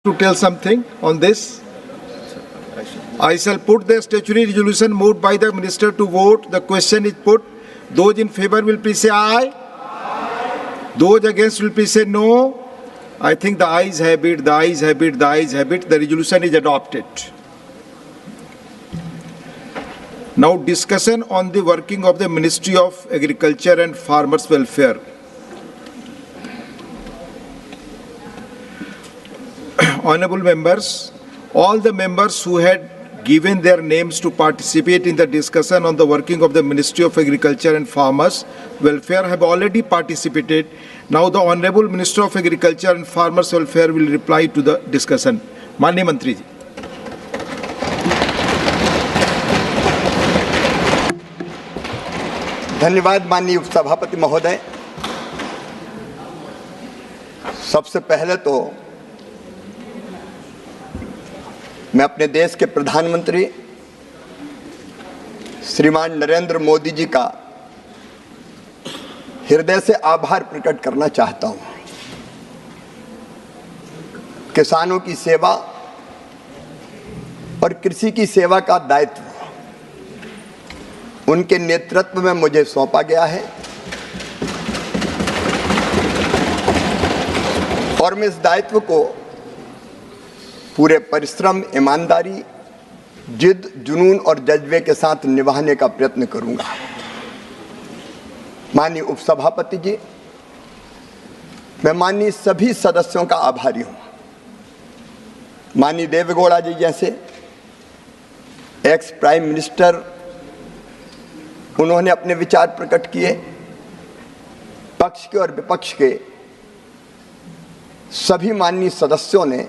to tell something on this? I shall put the statutory resolution moved by the minister to vote. The question is put. Those in favor will please say aye. Those against will please say no. I think the ayes have it, the ayes have it, the ayes have it. The resolution is adopted. Now discussion on the working of the Ministry of Agriculture and Farmers Welfare. Honorable members, all the members who had given their names to participate in the discussion on the working of the Ministry of Agriculture and Farmers Welfare have already participated. Now the Honorable Minister of Agriculture and Farmers Welfare will reply to the discussion. माननीय मंत्री जी। धन्यवाद माननीय उपसभापति महोदय। सबसे पहले तो मैं अपने देश के प्रधानमंत्री श्रीमान नरेंद्र मोदी जी का हृदय से आभार प्रकट करना चाहता हूं। किसानों की सेवा और कृषि की सेवा का दायित्व उनके नेतृत्व में मुझे सौंपा गया है और मैं इस दायित्व को पूरे परिश्रम, ईमानदारी, जिद, जुनून और जज्बे के साथ निभाने का प्रयत्न करूंगा। माननीय उपसभापति जी, मैं माननीय सभी सदस्यों का आभारी हूं। माननीय देवेगौड़ा जी जैसे एक्स प्राइम मिनिस्टर, उन्होंने अपने विचार प्रकट किए। पक्ष के और विपक्ष के सभी माननीय सदस्यों ने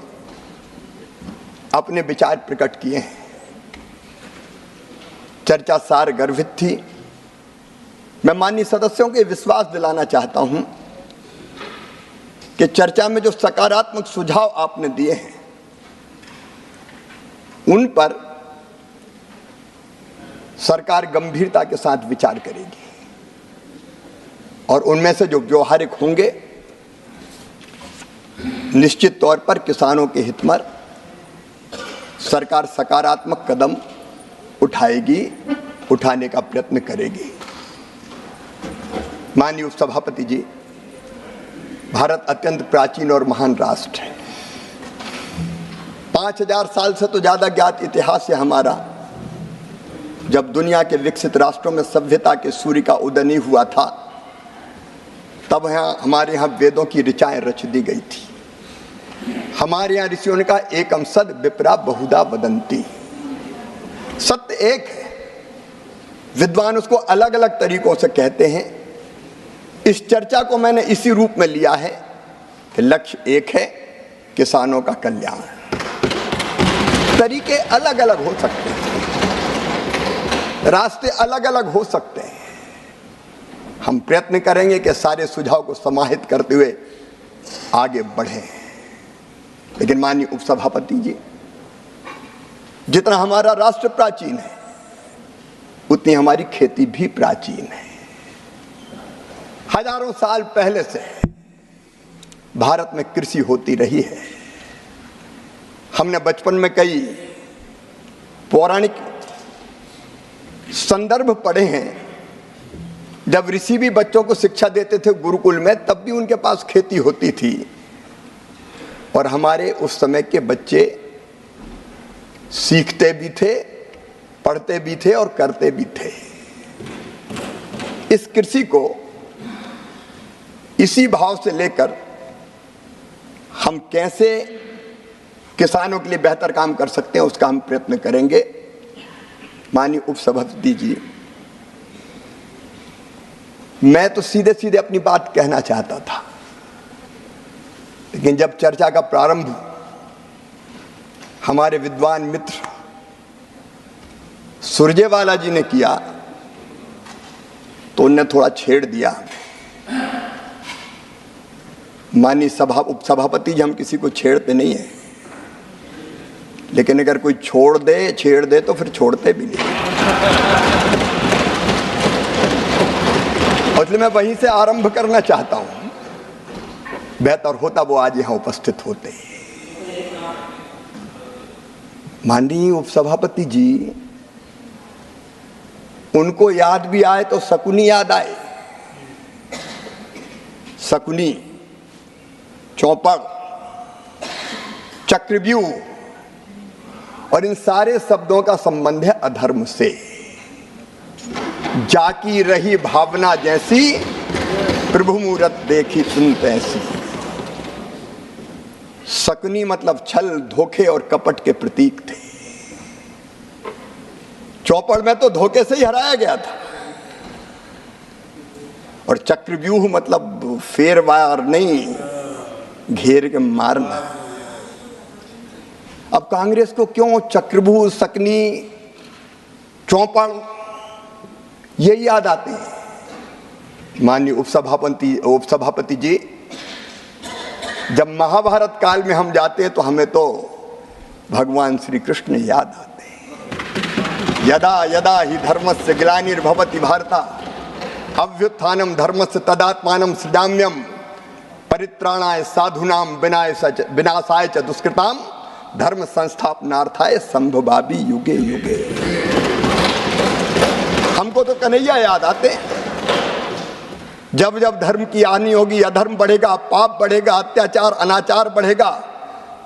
अपने विचार प्रकट किए हैं। चर्चा सार गर्भित थी। मैं माननीय सदस्यों को विश्वास दिलाना चाहता हूं कि चर्चा में जो सकारात्मक सुझाव आपने दिए हैं उन पर सरकार गंभीरता के साथ विचार करेगी और उनमें से जो व्यवहारिक होंगे निश्चित तौर पर किसानों के हित में सरकार सकारात्मक कदम उठाएगी, उठाने का प्रयत्न करेगी। माननीय उपसभापति जी, भारत अत्यंत प्राचीन और महान राष्ट्र है। 5000 साल से तो ज्यादा ज्ञात इतिहास है हमारा। जब दुनिया के विकसित राष्ट्रों में सभ्यता के सूर्य का उदय नहीं हुआ था, तब हमारे यहाँ वेदों की ऋचाएं रच दी गई थी। हमारे यहाँ ऋषियों ने कहा एकम सद विप्रा बहुधा वदंती। सत्य एक है, विद्वान उसको अलग अलग तरीकों से कहते हैं। इस चर्चा को मैंने इसी रूप में लिया है कि लक्ष्य एक है, किसानों का कल्याण। तरीके अलग अलग हो सकते हैं, रास्ते अलग अलग हो सकते हैं। हम प्रयत्न करेंगे कि सारे सुझाव को समाहित करते हुए आगे बढ़ें। लेकिन माननीय उपसभापति जी, जितना हमारा राष्ट्र प्राचीन है उतनी हमारी खेती भी प्राचीन है। हजारों साल पहले से भारत में कृषि होती रही है। हमने बचपन में कई पौराणिक संदर्भ पढ़े हैं। जब ऋषि भी बच्चों को शिक्षा देते थे गुरुकुल में, तब भी उनके पास खेती होती थी और हमारे उस समय के बच्चे सीखते भी थे, पढ़ते भी थे और करते भी थे। इस कृषि को इसी भाव से लेकर हम कैसे किसानों के लिए बेहतर काम कर सकते हैं उसका हम प्रयत्न करेंगे। माननीय उपसभापति जी, मैं तो सीधे सीधे अपनी बात कहना चाहता था, लेकिन जब चर्चा का प्रारंभ हमारे विद्वान मित्र सुरजेवाला जी ने किया तो उनने थोड़ा छेड़ दिया। माननीय उपसभापति जी, हम किसी को छेड़ते नहीं हैं, लेकिन अगर कोई छेड़ दे तो फिर छोड़ते भी नहीं। इसलिए मैं वहीं से आरंभ करना चाहता हूं। बेहतर होता वो आज यहां उपस्थित होते। माननीय उपसभापति जी, उनको याद भी आए तो शकुनी याद आए। शकुनी, चौपड़, चक्रव्यूह, और इन सारे शब्दों का संबंध है अधर्म से। जाकी रही भावना जैसी, प्रभु मूरत देखी तुम तैसी। शकुनी मतलब छल, धोखे और कपट के प्रतीक थे। चौपड़ में तो धोखे से ही हराया गया था। और चक्रव्यूह मतलब फेरवार नहीं, घेर के मारना। अब कांग्रेस को क्यों चक्रव्यूह, शकुनी, चौपड़ ये याद आते हैं? माननीय उपसभापति जी, जब महाभारत काल में हम जाते हैं तो हमें तो भगवान श्री कृष्ण याद आते हैं। यदा यदा ही धर्मस्य ग्लानिर्भवति भारत अभ्युत्थानम धर्मस्य तदात्मानं सृजाम्यहम् परित्राणाय साधूनां विनाशाय च दुष्कृताम धर्म संस्थापनार्थाय संभवामि युगे युगे। हमको तो कन्हैया याद आते हैं। जब जब धर्म की हानि होगी, अधर्म बढ़ेगा, पाप बढ़ेगा, अत्याचार अनाचार बढ़ेगा,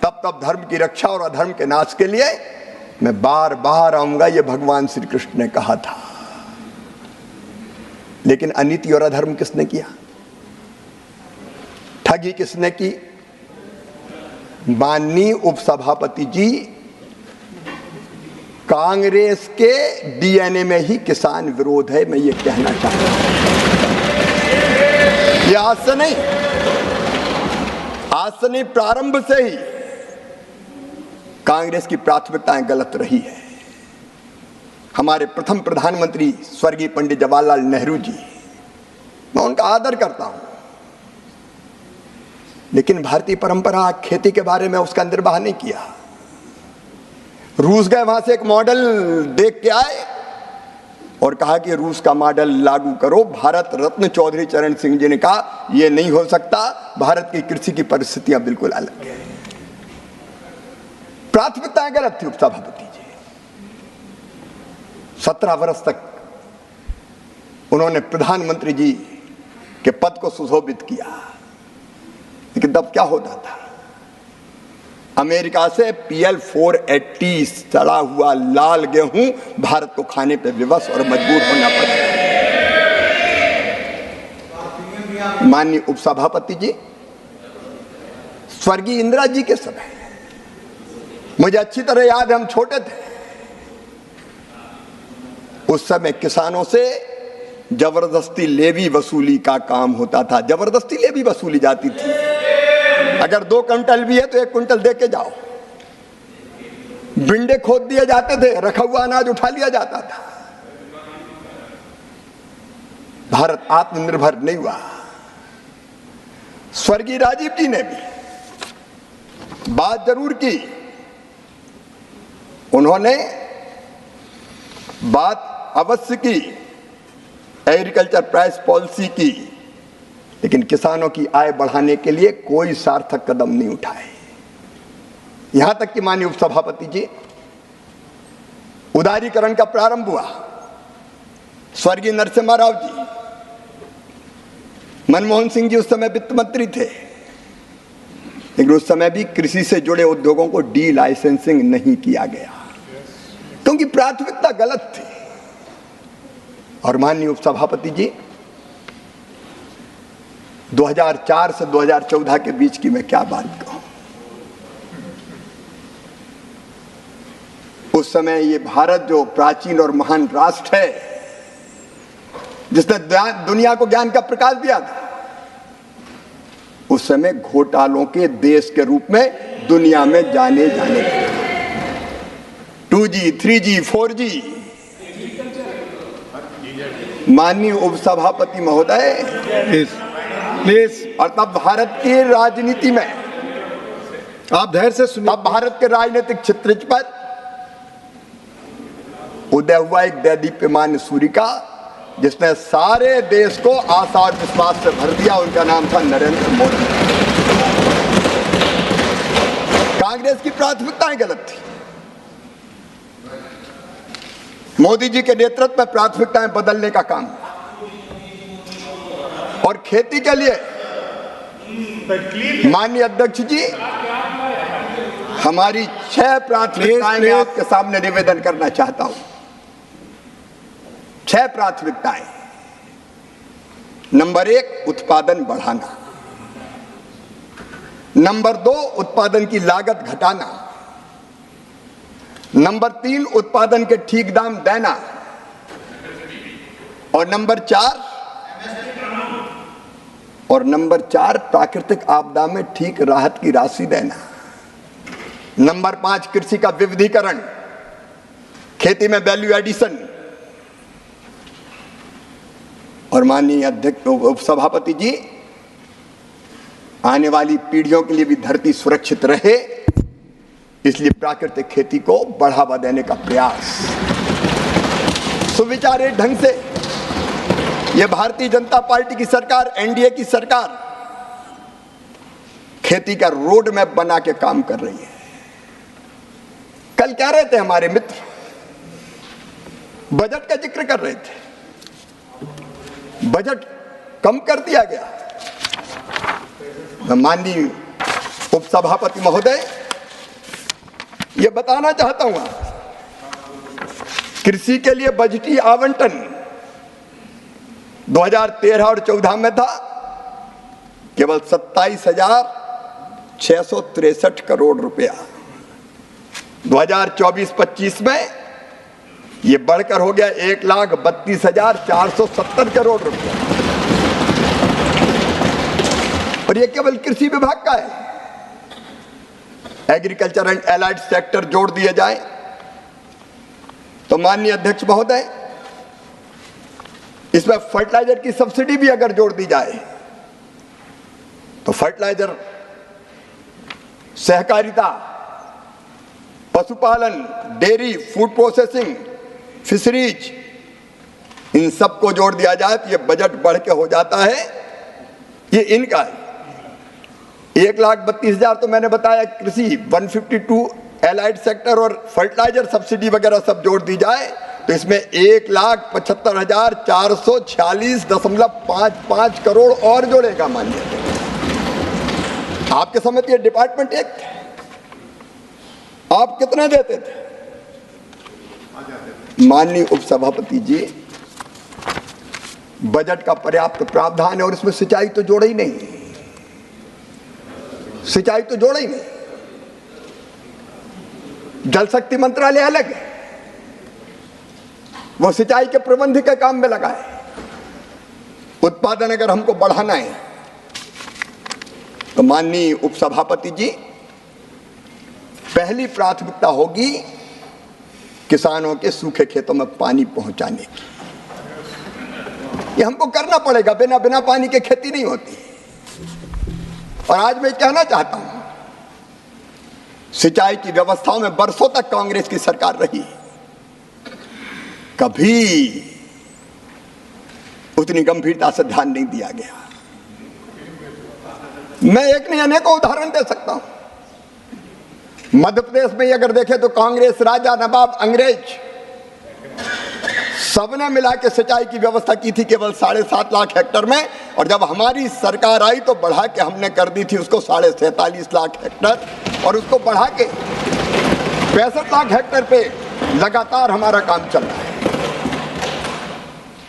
तब तब धर्म की रक्षा और अधर्म के नाश के लिए मैं बार बार आऊंगा, ये भगवान श्री कृष्ण ने कहा था। लेकिन अनीति और अधर्म किसने किया? ठगी किसने की? माननीय उपसभापति जी, कांग्रेस के डीएनए में ही किसान विरोध है, मैं ये कहना चाहता हूं। ये आज से नहीं, प्रारंभ से ही कांग्रेस की प्राथमिकताएं गलत रही है। हमारे प्रथम प्रधानमंत्री स्वर्गीय पंडित जवाहरलाल नेहरू जी, मैं उनका आदर करता हूं, लेकिन भारतीय परंपरा खेती के बारे में उसका निर्वाह नहीं किया। रूस गए, वहां से एक मॉडल देख के आए और कहा कि रूस का मॉडल लागू करो। भारत रत्न चौधरी चरण सिंह जी ने कहा यह नहीं हो सकता, भारत की कृषि की परिस्थितियां बिल्कुल अलग है। प्राथमिकताएं गलत थी उपसभापति जी। 17 वर्ष तक उन्होंने प्रधानमंत्री जी के पद को सुशोभित किया, लेकिन तब क्या होता था? अमेरिका से PL 480 सड़ा हुआ लाल गेहूं भारत को खाने पे विवश और मजबूर होना पड़ा। माननीय उपसभापति जी, स्वर्गीय इंदिरा जी के समय, मुझे अच्छी तरह याद है, हम छोटे थे उस समय, किसानों से जबरदस्ती लेवी वसूली का काम होता था। जबरदस्ती लेवी वसूली जाती थी। अगर 2 क्विंटल भी है तो 1 क्विंटल दे के जाओ। बिंडे खोद दिए जाते थे, रखा हुआ अनाज उठा लिया जाता था। भारत आत्मनिर्भर नहीं हुआ। स्वर्गीय राजीव जी ने भी बात जरूर की, उन्होंने बात अवश्य की एग्रीकल्चर प्राइस पॉलिसी की, लेकिन किसानों की आय बढ़ाने के लिए कोई सार्थक कदम नहीं उठाए। यहां तक कि माननीय उपसभापति जी, उदारीकरण का प्रारंभ हुआ। स्वर्गीय नरसिम्हा राव जी, मनमोहन सिंह जी उस समय वित्त मंत्री थे, लेकिन उस समय भी कृषि से जुड़े उद्योगों को डी लाइसेंसिंग नहीं किया गया, क्योंकि प्राथमिकता गलत थी। और माननीय उपसभापति जी, 2004 से 2014 के बीच की मैं क्या बात कहूं। उस समय ये भारत जो प्राचीन और महान राष्ट्र है, जिसने दुनिया को ज्ञान का प्रकाश दिया था, उस समय घोटालों के देश के रूप में दुनिया में जाने लगे। 2G, 3G, 4G। माननीय उपसभापति महोदय, प्लीज। और तब भारत की राजनीति में, आप धैर्य से सुनिए, तब भारत के राजनीतिक क्षेत्र पर उदय हुआ एक दैदीप्यमान सूर्य का, जिसने सारे देश को आशा और विश्वास से भर दिया। उनका नाम था नरेंद्र मोदी। कांग्रेस की प्राथमिकताएं गलत थी। मोदी जी के नेतृत्व में प्राथमिकताएं बदलने का काम, और खेती के लिए माननीय अध्यक्ष जी हमारी 6 प्राथमिकताएं मैं आपके सामने निवेदन करना चाहता हूं। 6 प्राथमिकताएं। नंबर 1, उत्पादन बढ़ाना। नंबर 2, उत्पादन की लागत घटाना। नंबर 3, उत्पादन के ठीक दाम देना। और नंबर 4, प्राकृतिक आपदा में ठीक राहत की राशि देना। नंबर 5, कृषि का विविधीकरण, खेती में वैल्यू एडिशन। और माननीय अध्यक्ष उपसभापति जी, आने वाली पीढ़ियों के लिए भी धरती सुरक्षित रहे, इसलिए प्राकृतिक खेती को बढ़ावा देने का प्रयास। सुविचारे ढंग से यह भारतीय जनता पार्टी की सरकार, एनडीए की सरकार खेती का रोड मैप बना के काम कर रही है। कल कह रहे थे हमारे मित्र, बजट का जिक्र कर रहे थे, बजट कम कर दिया गया। मैं माननीय उपसभापति महोदय ये बताना चाहता हूं, कृषि के लिए बजटीय आवंटन 2013 और 14 में था केवल 27,663 करोड़ रुपया। 2024-25 में ये बढ़कर हो गया 1,32,470 करोड़ रुपया, और ये केवल कृषि विभाग का है। एग्रीकल्चर एंड एलाइड सेक्टर जोड़ दिए जाए तो माननीय अध्यक्ष महोदय, इसमें फर्टिलाइजर की सब्सिडी भी अगर जोड़ दी जाए तो फर्टिलाइजर, सहकारिता, पशुपालन, डेयरी, फूड प्रोसेसिंग, फिशरीज, इन सबको जोड़ दिया जाए तो ये बजट बढ़ के हो जाता है, ये इनका है 1,32,000 तो मैंने बताया कृषि, 152 एलाइड सेक्टर और फर्टिलाइजर सब्सिडी वगैरह सब जोड़ दी जाए तो इसमें 1,75,446.55 करोड़ और जोड़ेगा। मानिए आपके समय ये डिपार्टमेंट एक थे, आप कितने देते थे? माननीय उपसभापति जी, बजट का पर्याप्त प्रावधान है और इसमें सिंचाई तो जोड़ा ही नहीं, सिंचाई तो जोड़ा ही नहीं। जल शक्ति मंत्रालय अलग है, वो सिंचाई के प्रबंध के काम में लगा है। उत्पादन अगर हमको बढ़ाना है तो माननीय उपसभापति जी, पहली प्राथमिकता होगी किसानों के सूखे खेतों में पानी पहुंचाने की। ये हमको करना पड़ेगा, बिना पानी के खेती नहीं होती। और आज मैं कहना चाहता हूं, सिंचाई की व्यवस्थाओं में बरसों तक कांग्रेस की सरकार रही, कभी उतनी गंभीरता से ध्यान नहीं दिया गया। मैं एक नहीं अनेकों उदाहरण दे सकता हूं। मध्य प्रदेश में अगर देखें तो कांग्रेस, राजा, नवाब, अंग्रेज सबने मिला के सिंचाई की व्यवस्था की थी केवल 7.5 लाख हेक्टेयर में, और जब हमारी सरकार आई तो बढ़ा के हमने कर दी थी उसको 47.5 लाख हेक्टेयर, और उसको बढ़ा के 65 लाख हेक्टेयर पे लगातार हमारा काम चल रहा है।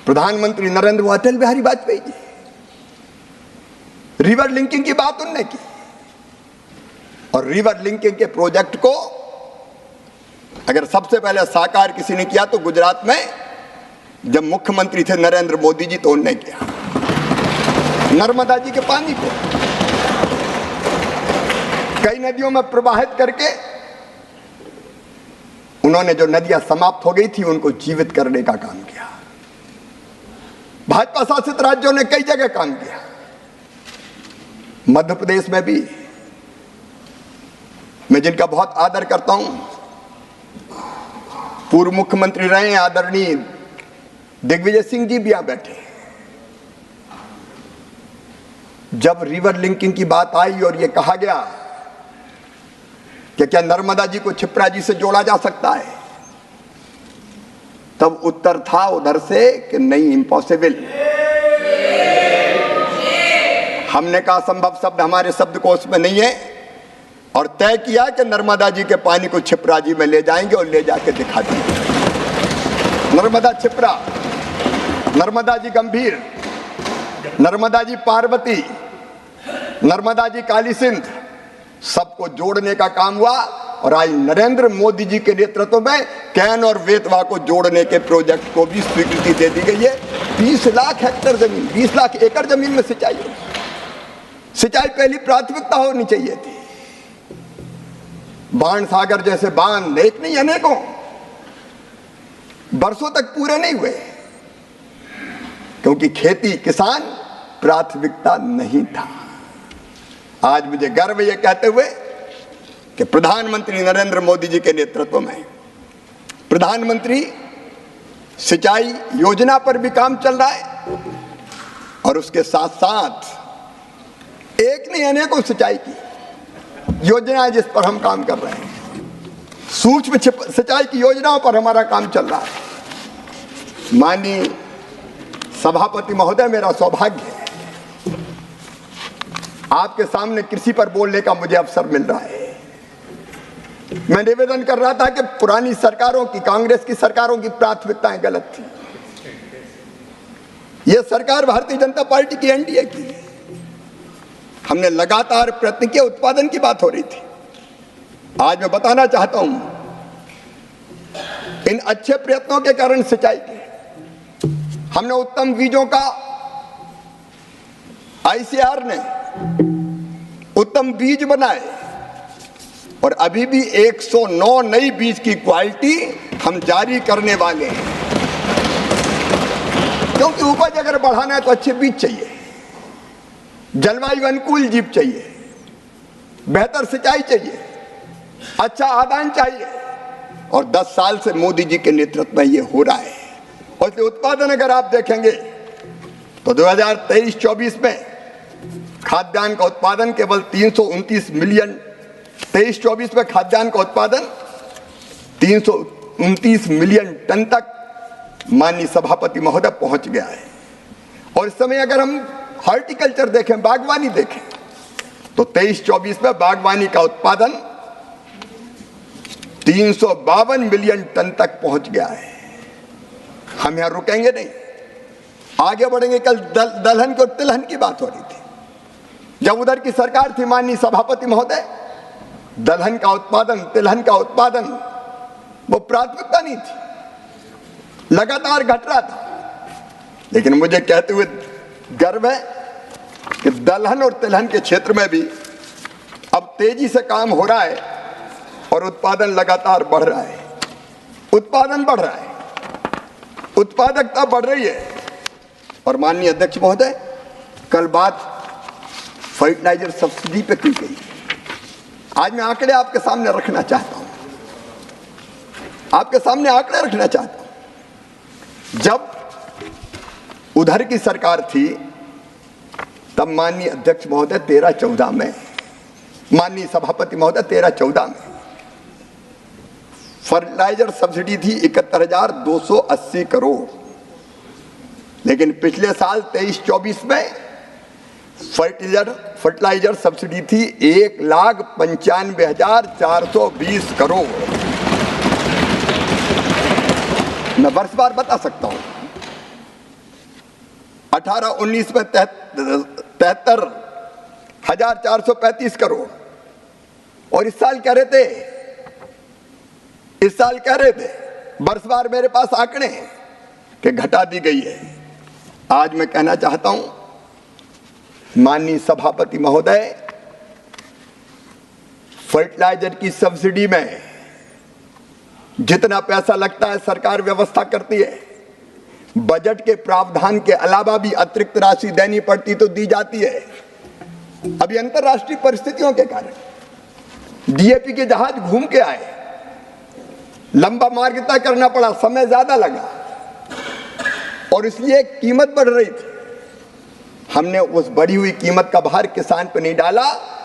प्रधानमंत्री नरेंद्र अटल बिहारी वाजपेयी जी, रिवर लिंकिंग की बात उन्होंने की, और रिवर लिंकिंग के प्रोजेक्ट को अगर सबसे पहले साकार किसी ने किया तो गुजरात में जब मुख्यमंत्री थे नरेंद्र मोदी जी, तो उन्होंने किया। नर्मदा जी के पानी को कई नदियों में प्रवाहित करके उन्होंने जो नदियां समाप्त हो गई थी उनको जीवित करने का काम किया। भाजपा शासित राज्यों ने कई जगह काम किया, मध्य प्रदेश में भी। मैं जिनका बहुत आदर करता हूं, पूर्व मुख्यमंत्री रहे हैं आदरणीय दिग्विजय सिंह जी भी यहां बैठे। जब रिवर लिंकिंग की बात आई और यह कहा गया कि क्या नर्मदा जी को क्षिप्रा जी से जोड़ा जा सकता है, तब उत्तर था उधर से कि नहीं, इम्पॉसिबल। हमने कहा संभव शब्द हमारे शब्दकोश में नहीं है, और तय किया कि नर्मदा जी के पानी को छिप्रा जी में ले जाएंगे और ले जाके दिखा देंगे। नर्मदा छिप्रा, नर्मदा जी गंभीर, नर्मदा जी पार्वती, नर्मदा जी काली सिंध, सबको जोड़ने का काम हुआ। और आज नरेंद्र मोदी जी के नेतृत्व में कैन और बेतवा को जोड़ने के प्रोजेक्ट को भी स्वीकृति दे दी गई है। 20 लाख हेक्टेयर जमीन, 20 लाख एकड़ जमीन में सिंचाई, सिंचाई पहली प्राथमिकता होनी चाहिए थी। बाण सागर जैसे बांध एक नहीं अनेकों बरसों तक पूरे नहीं हुए, क्योंकि खेती किसान प्राथमिकता नहीं था। आज मुझे गर्व यह कहते हुए कि प्रधानमंत्री नरेंद्र मोदी जी के नेतृत्व में प्रधानमंत्री सिंचाई योजना पर भी काम चल रहा है, और उसके साथ साथ एक नहीं अनेकों सिंचाई की योजना जिस पर हम काम कर रहे हैं। सूक्ष्म सिंचाई की योजनाओं पर हमारा काम चल रहा है। माननीय सभापति महोदय, मेरा सौभाग्य है आपके सामने कृषि पर बोलने का मुझे अवसर मिल रहा है। मैं निवेदन कर रहा था कि पुरानी सरकारों की, कांग्रेस की सरकारों की प्राथमिकताएं गलत थी। यह सरकार भारतीय जनता पार्टी की, एनडीए की। हमने लगातार प्रयत्न किए, उत्पादन की बात हो रही थी। आज मैं बताना चाहता हूं, इन अच्छे प्रयत्नों के कारण सिंचाई की हमने उत्तम बीजों का, आईसीआर ने उत्तम बीज बनाए, और अभी भी 109 नई बीज की क्वालिटी हम जारी करने वाले हैं। क्योंकि उपज अगर बढ़ाना है तो अच्छे बीज चाहिए, जलवायु अनुकूल जीव चाहिए, बेहतर सिंचाई चाहिए, अच्छा आदान चाहिए, और 10 साल से मोदी जी के नेतृत्व में ये हो रहा है। और इसलिए उत्पादन अगर आप देखेंगे तो 2023-24 में खाद्यान्न का उत्पादन केवल 329 मिलियन, 23-24 में खाद्यान्न का उत्पादन 329 मिलियन टन तक माननीय सभापति महोदय पहुंच गया है। और इस समय अगर हम हॉर्टिकल्चर देखें, बागवानी देखें, तो 23-24 में बागवानी का उत्पादन 352 मिलियन टन तक पहुंच गया है। हम यहां रुकेंगे नहीं, आगे बढ़ेंगे। कल दलहन और तिलहन की बात हो रही थी। जब उधर की सरकार थी माननीय सभापति महोदय, दलहन का उत्पादन, तिलहन का उत्पादन वो प्राथमिकता नहीं थी, लगातार घट रहा था। लेकिन मुझे कहते हुए गर्व है कि दलहन और तिलहन के क्षेत्र में भी अब तेजी से काम हो रहा है और उत्पादन लगातार बढ़ रहा है। उत्पादन बढ़ रहा है, उत्पादकता बढ़ रही है। और माननीय अध्यक्ष महोदय, कल बात फर्टिलाइजर सब्सिडी पे की गई। आज मैं आंकड़े आपके सामने रखना चाहता हूं, आपके सामने आंकड़े रखना चाहता हूं। जब उधर की सरकार थी तब माननीय अध्यक्ष महोदय 13-14 में, माननीय सभापति महोदय 13-14 में फर्टिलाइजर सब्सिडी थी 71,280 करोड़। लेकिन पिछले साल 23-24 में फर्टिलाइजर सब्सिडी थी 1,95,420 करोड़। मैं वर्षवार बता सकता हूं। 18-19 में 73,435 करोड़, और इस साल कह रहे थे वर्षवार मेरे पास आंकड़े हैं कि घटा दी गई है। आज मैं कहना चाहता हूं माननीय सभापति महोदय, फर्टिलाइजर की सब्सिडी में जितना पैसा लगता है सरकार व्यवस्था करती है। बजट के प्रावधान के अलावा भी अतिरिक्त राशि देनी पड़ती तो दी जाती है। अभी अंतर्राष्ट्रीय परिस्थितियों के कारण डीएपी के जहाज घूम के आए, लंबा मार्ग तय करना पड़ा, समय ज्यादा लगा और इसलिए कीमत बढ़ रही थी। हमने उस बढ़ी हुई कीमत का भार किसान पर नहीं डाला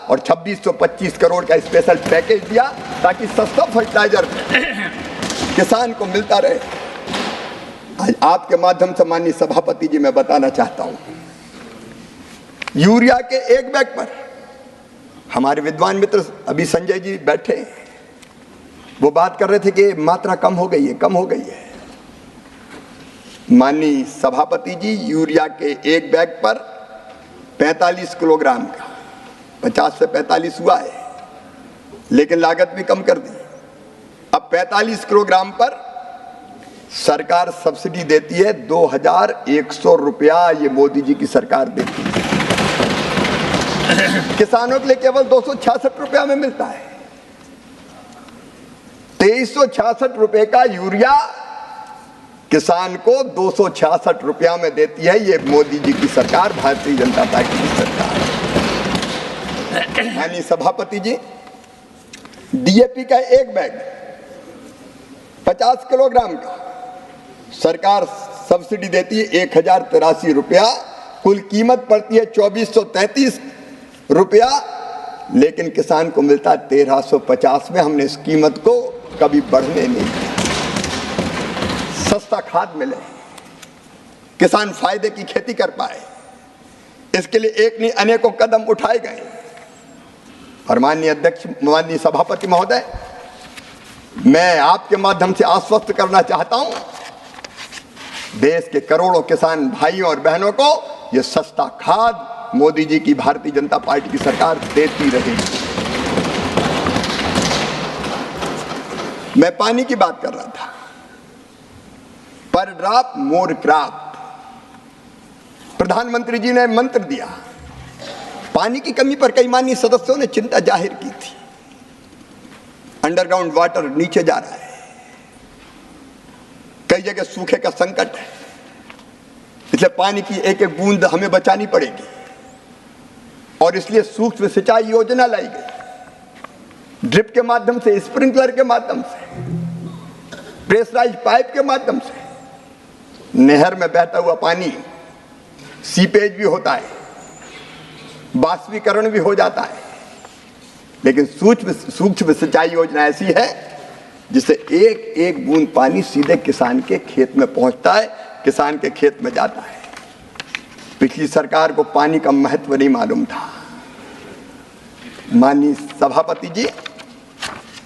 और 2625 करोड़ का स्पेशल पैकेज दिया ताकि सस्ता फर्टिलाइजर किसान को मिलता रहे। आज आपके माध्यम से माननीय सभापति जी मैं बताना चाहता हूं, यूरिया के एक बैग पर हमारे विद्वान मित्र अभी संजय जी बैठे, वो बात कर रहे थे कि मात्रा कम हो गई है, कम हो गई है। माननीय सभापति जी, यूरिया के एक बैग पर 45 किलोग्राम का, 50 से 45 हुआ है, लेकिन लागत भी कम कर दी। अब 45 किलोग्राम पर सरकार सब्सिडी देती है 2100 रुपया, ये मोदी जी की सरकार देती है। किसानों के लिए केवल 266 रुपया में मिलता है। 2366 रुपए का यूरिया किसान को 266 रुपया में देती है ये मोदी जी की सरकार, भारतीय जनता पार्टी की सरकार। माननीय सभापति जी, डीएपी का एक बैग 50 किलोग्राम का सरकार सब्सिडी देती है 1083 रुपया, कुल कीमत पड़ती है 2433 रुपया, लेकिन किसान को मिलता है 1350 में। हमने इस कीमत को कभी बढ़ने नहीं दिया। सस्ता खाद मिले, किसान फायदे की खेती कर पाए, इसके लिए एक नहीं अनेकों कदम उठाए गए। और माननीय अध्यक्ष, माननीय सभापति महोदय, मैं आपके माध्यम से आश्वस्त करना चाहता हूं, देश के करोड़ों किसान भाइयों और बहनों को यह सस्ता खाद मोदी जी की भारतीय जनता पार्टी की सरकार देती रहेगी। मैं पानी की बात कर रहा था, पर ड्रॉप मोर क्रॉप, प्रधानमंत्री जी ने मंत्र दिया। पानी की कमी पर कई माननीय सदस्यों ने चिंता जाहिर की थी। अंडरग्राउंड वाटर नीचे जा रहा है, कई जगह सूखे का संकट है, इसलिए पानी की एक एक बूंद हमें बचानी पड़ेगी और इसलिए सूक्ष्म सिंचाई योजना लाई गई। ड्रिप के माध्यम से, स्प्रिंकलर के माध्यम से, प्रेशराइज पाइप के माध्यम से नहर में बहता हुआ पानी सीपेज भी होता है, बाष्पीकरण भी हो जाता है, लेकिन सूक्ष्म सिंचाई योजना ऐसी है जिससे एक एक बूंद पानी सीधे किसान के खेत में पहुंचता है, किसान के खेत में जाता है। पिछली सरकार को पानी का महत्व नहीं मालूम था। माननीय सभापति जी,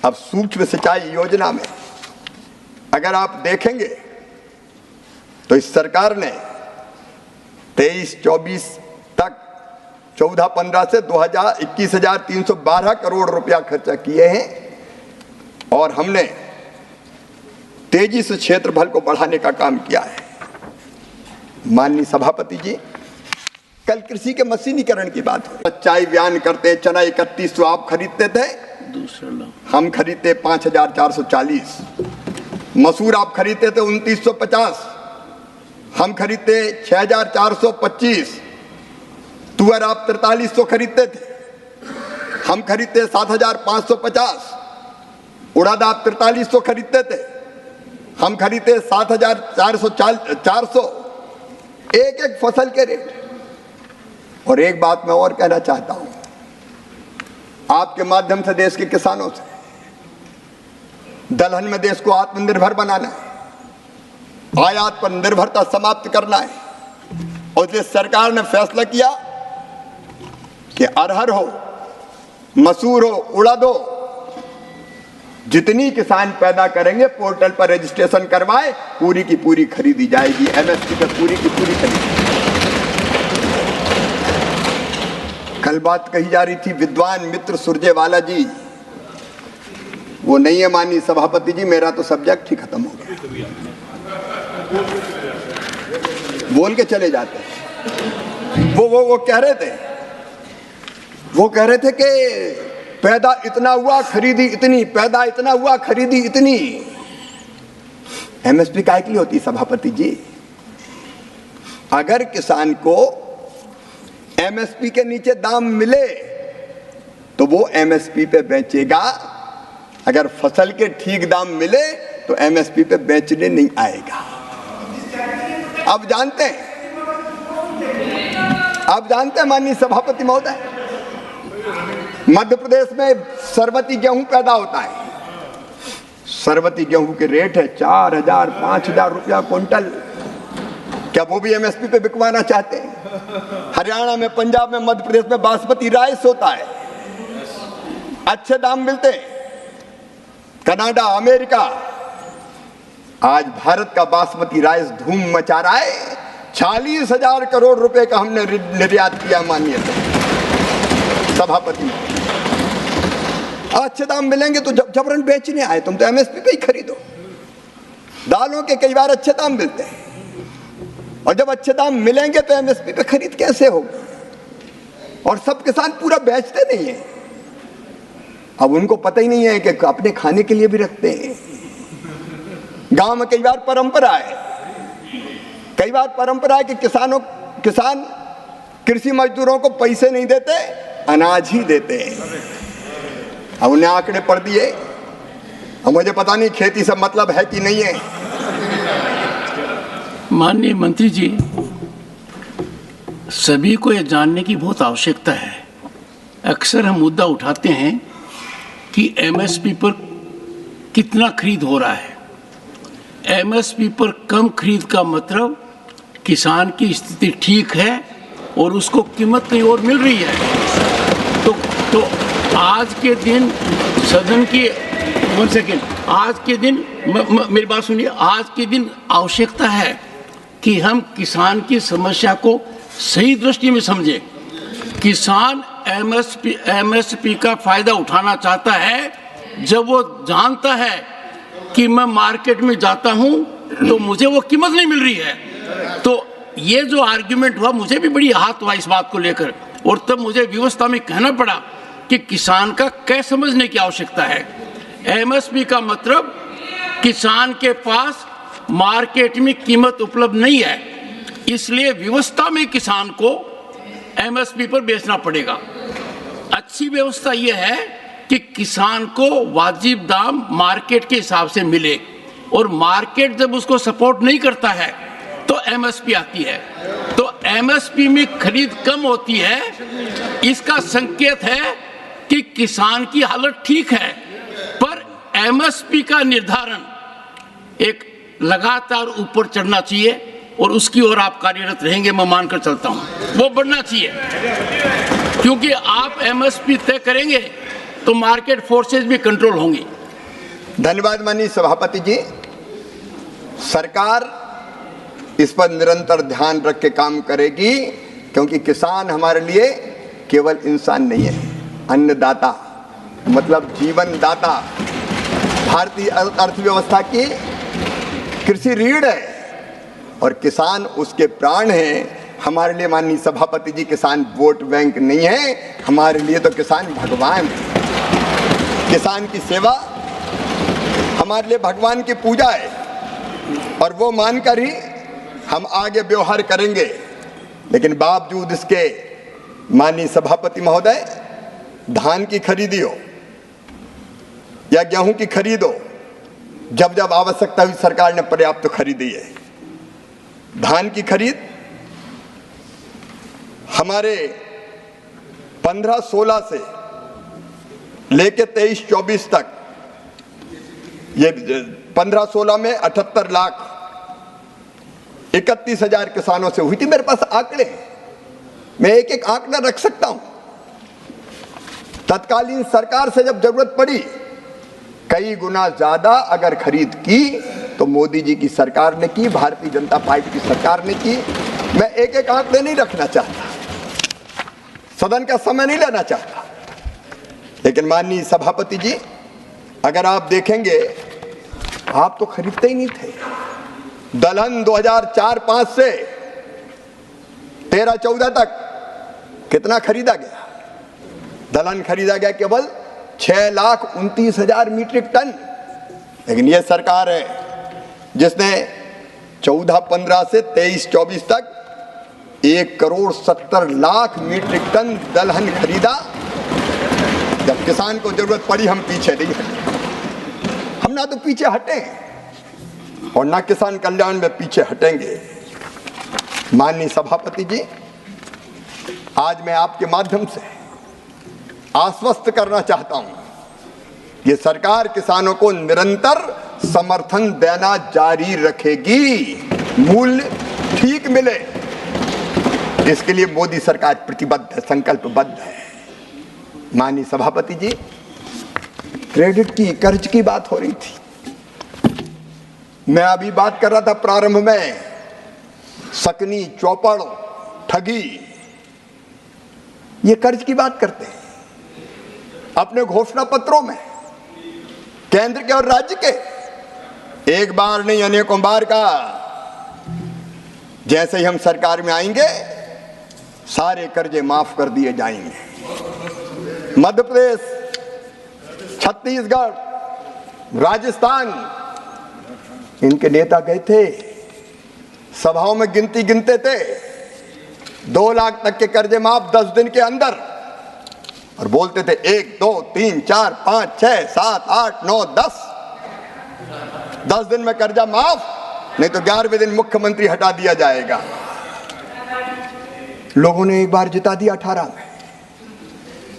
अब सूक्ष्म सिंचाई योजना में अगर आप देखेंगे तो इस सरकार ने 23-24 तक 14-15 से 21,312 करोड़ रुपया खर्चा किए हैं और हमने तेजी से क्षेत्रफल को बढ़ाने का काम किया है। माननीय सभापति जी, कल कृषि के मशीनीकरण की बात हो, सच्चाई बयान करते, चना 3100 आप खरीदते थे, हम खरीदते 5,440, मसूर आप खरीदते थे 2,950, हम खरीदते 6,425, तुअर आप 4300 खरीदते थे, हम खरीदते 7,550, उड़द आप 4300 खरीदते थे, हम खरीदते 7,400, एक एक फसल के रेट। और एक बात मैं और कहना चाहता हूं, आपके माध्यम से देश के किसानों से, दलहन में देश को आत्मनिर्भर बनाना है, आयात पर निर्भरता समाप्त करना है, और इसलिए सरकार ने फैसला किया कि अरहर हो, मसूर हो, उड़द हो, जितनी किसान पैदा करेंगे पोर्टल पर रजिस्ट्रेशन करवाए, पूरी की पूरी खरीदी जाएगी, एमएसपी पर पूरी की पूरी खरीदी। कल बात कही जा रही थी, विद्वान मित्र सुरजेवाला जी, वो नहीं है माननीय सभापति जी, मेरा तो सब्जेक्ट ही खत्म हो गया, बोल के चले जाते हैं। वो कह रहे थे कि पैदा इतना हुआ खरीदी इतनी, पैदा इतना हुआ खरीदी इतनी। एमएसपी काय के लिए होती सभापति जी? अगर किसान को एमएसपी के नीचे दाम मिले तो वो एमएसपी पे बेचेगा, अगर फसल के ठीक दाम मिले तो एमएसपी पे बेचने नहीं आएगा। अब जानते हैं माननीय सभापति महोदय, मध्य प्रदेश में सरबती गेहूं पैदा होता है, सरबती गेहूं के रेट है 4,000 5,000 रुपया क्विंटल। क्या वो भी एमएसपी पे बिकवाना चाहते हैं? हरियाणा में, पंजाब में, मध्य प्रदेश में बासमती राइस होता है, अच्छे दाम मिलते हैं। कनाडा, अमेरिका, आज भारत का बासमती राइस धूम मचा रहा है। 40,000 करोड़ रुपए का हमने निर्यात किया माननीय सभापति। अच्छे दाम मिलेंगे तो जबरन बेचने आए, तुम तो एमएसपी पे ही खरीदो। दालों के कई बार अच्छे दाम मिलते हैं, और जब अच्छे दाम मिलेंगे तो एमएसपी पे खरीद कैसे होगी? और सब किसान पूरा बेचते नहीं है। अब उनको पता ही नहीं है कि अपने खाने के लिए भी रखते हैं। गांव में कई बार परंपरा है कि किसान कृषि मजदूरों को पैसे नहीं देते, अनाज ही देते हैं। अब उन्हें आंकड़े पढ़ दिए, अब मुझे पता नहीं खेती से मतलब है कि नहीं है। माननीय मंत्री जी, सभी को यह जानने की बहुत आवश्यकता है। अक्सर हम मुद्दा उठाते हैं कि एमएसपी पर कितना खरीद हो रहा है। एमएसपी पर कम खरीद का मतलब किसान की स्थिति ठीक है और उसको कीमत कहीं और मिल रही है। तो आज के दिन सदन की आज के दिन मेरी बात सुनिए, आज के दिन आवश्यकता है कि हम किसान की समस्या को सही दृष्टि में समझें। किसान एमएसपी का फायदा उठाना चाहता है जब वो जानता है कि मैं मार्केट में जाता हूं तो मुझे वो कीमत नहीं मिल रही है। तो ये जो आर्ग्यूमेंट हुआ, मुझे भी बड़ी आहत हुआ इस बात को लेकर, और तब मुझे व्यवस्था में कहना पड़ा कि किसान का क्या समझने की आवश्यकता है। एमएसपी का मतलब किसान के पास मार्केट में कीमत उपलब्ध नहीं है, इसलिए व्यवस्था में किसान को एमएसपी पर बेचना पड़ेगा। अच्छी व्यवस्था यह है कि किसान को वाजिब दाम मार्केट के हिसाब से मिले, और मार्केट जब उसको सपोर्ट नहीं करता है तो एमएसपी आती है। तो एमएसपी में खरीद कम होती है, इसका संकेत है कि किसान की हालत ठीक है। पर एमएसपी का निर्धारण एक लगातार ऊपर चढ़ना चाहिए, और उसकी ओर आप कार्यरत रहेंगे, मैं मानकर चलता हूं। वो बढ़ना चाहिए, क्योंकि आप एमएसपी तय करेंगे तो मार्केट फोर्सेस भी कंट्रोल होंगी। धन्यवाद माननीय सभापति जी। सरकार इस पर निरंतर ध्यान रख के काम करेगी, क्योंकि किसान हमारे लिए केवल इंसान नहीं है, अन्नदाता मतलब जीवन दाता। भारतीय अर्थव्यवस्था की कृषि रीढ़ है और किसान उसके प्राण हैं। हमारे लिए माननीय सभापति जी किसान वोट बैंक नहीं है, हमारे लिए तो किसान भगवान है। किसान की सेवा हमारे लिए भगवान की पूजा है, और वो मानकर ही हम आगे व्यवहार करेंगे। लेकिन बावजूद इसके माननीय सभापति महोदय, धान की खरीदी हो या गेहूं की खरीद हो, जब जब आवश्यकता हुई सरकार ने पर्याप्त खरीदी है। धान की खरीद हमारे 15-16 से लेके 23-24 तक, ये 15-16 में 78 लाख 31,000 किसानों से हुई थी। मेरे पास आंकड़े हैं, मैं एक एक आंकड़ा रख सकता हूं। तत्कालीन सरकार से जब जरूरत पड़ी, कई गुना ज्यादा अगर खरीद की तो मोदी जी की सरकार ने की, भारतीय जनता पार्टी की सरकार ने की। मैं एक एक आंकड़े नहीं रखना चाहता, सदन का समय नहीं लेना चाहता, लेकिन माननीय सभापति जी, अगर आप देखेंगे, आप तो खरीदते ही नहीं थे। दलहन 2004-05 से 13-14 तक कितना खरीदा गया? दलहन खरीदा गया केवल 6,29,000 मीट्रिक टन। लेकिन यह सरकार है जिसने 14-15 से 23-24 तक 1,70,00,000 मीट्रिक टन दलहन खरीदा। जब किसान को जरूरत पड़ी, हम पीछे नहीं हटे। हम ना तो पीछे हटे और ना किसान कल्याण में पीछे हटेंगे। माननीय सभापति जी, आज मैं आपके माध्यम से आश्वस्त करना चाहता हूं, ये सरकार किसानों को निरंतर समर्थन देना जारी रखेगी, मूल्य ठीक मिले, इसके लिए मोदी सरकार प्रतिबद्ध है, संकल्पबद्ध है। माननीय सभापति जी, क्रेडिट की, कर्ज की बात हो रही थी। मैं अभी बात कर रहा था प्रारंभ में, सकनी, चौपड़, ठगी, ये कर्ज की बात करते हैं अपने घोषणा पत्रों में, केंद्र के और राज्य के। एक बार नहीं, अनेकों बार का। जैसे ही हम सरकार में आएंगे सारे कर्जे माफ कर दिए जाएंगे। मध्य प्रदेश, छत्तीसगढ़, राजस्थान, इनके नेता गए थे, सभाओं में गिनती गिनते थे, 2 लाख तक के कर्जे माफ 10 दिन के अंदर, और बोलते थे 1 2 3 4 5 6 7 8 9 10 दिन में कर्जा माफ, नहीं तो 11वें दिन मुख्यमंत्री हटा दिया जाएगा। लोगों ने एक बार जिता दिया 18 में,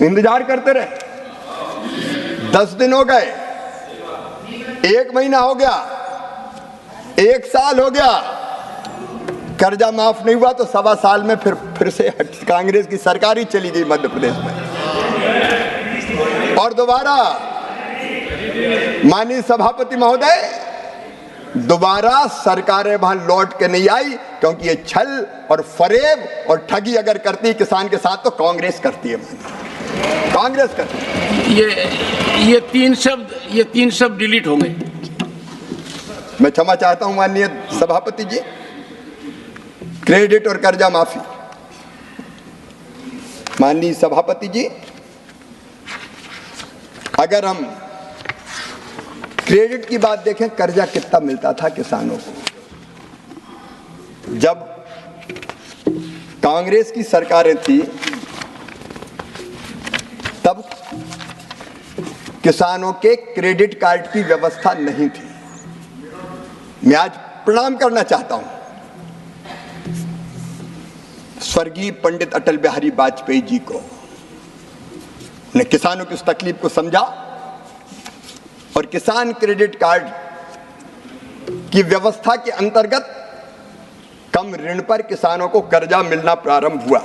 इंतजार करते रहे। 10 दिन हो गए, 1 महीना हो गया, 1 साल हो गया, कर्जा माफ नहीं हुआ, तो 1.25 साल में फिर से कांग्रेस की सरकार ही चली गई मध्य प्रदेश में। और दोबारा माननीय सभापति महोदय, दोबारा सरकारें वहां लौट के नहीं आई, क्योंकि ये छल और फरेब और ठगी अगर करती किसान के साथ तो कांग्रेस करती है, कांग्रेस करती है। ये तीन शब्द डिलीट होंगे। मैं क्षमा चाहता हूं माननीय सभापति जी। क्रेडिट और कर्जा माफी, माननीय सभापति जी, अगर हम क्रेडिट की बात देखें, कर्जा कितना मिलता था किसानों को? जब कांग्रेस की सरकारें थी तब किसानों के क्रेडिट कार्ड की व्यवस्था नहीं थी। मैं आज प्रणाम करना चाहता हूं स्वर्गीय पंडित अटल बिहारी वाजपेयी जी को। उन्होंने किसानों की उस तकलीफ को समझा और किसान क्रेडिट कार्ड की व्यवस्था के अंतर्गत कम ऋण पर किसानों को कर्जा मिलना प्रारंभ हुआ।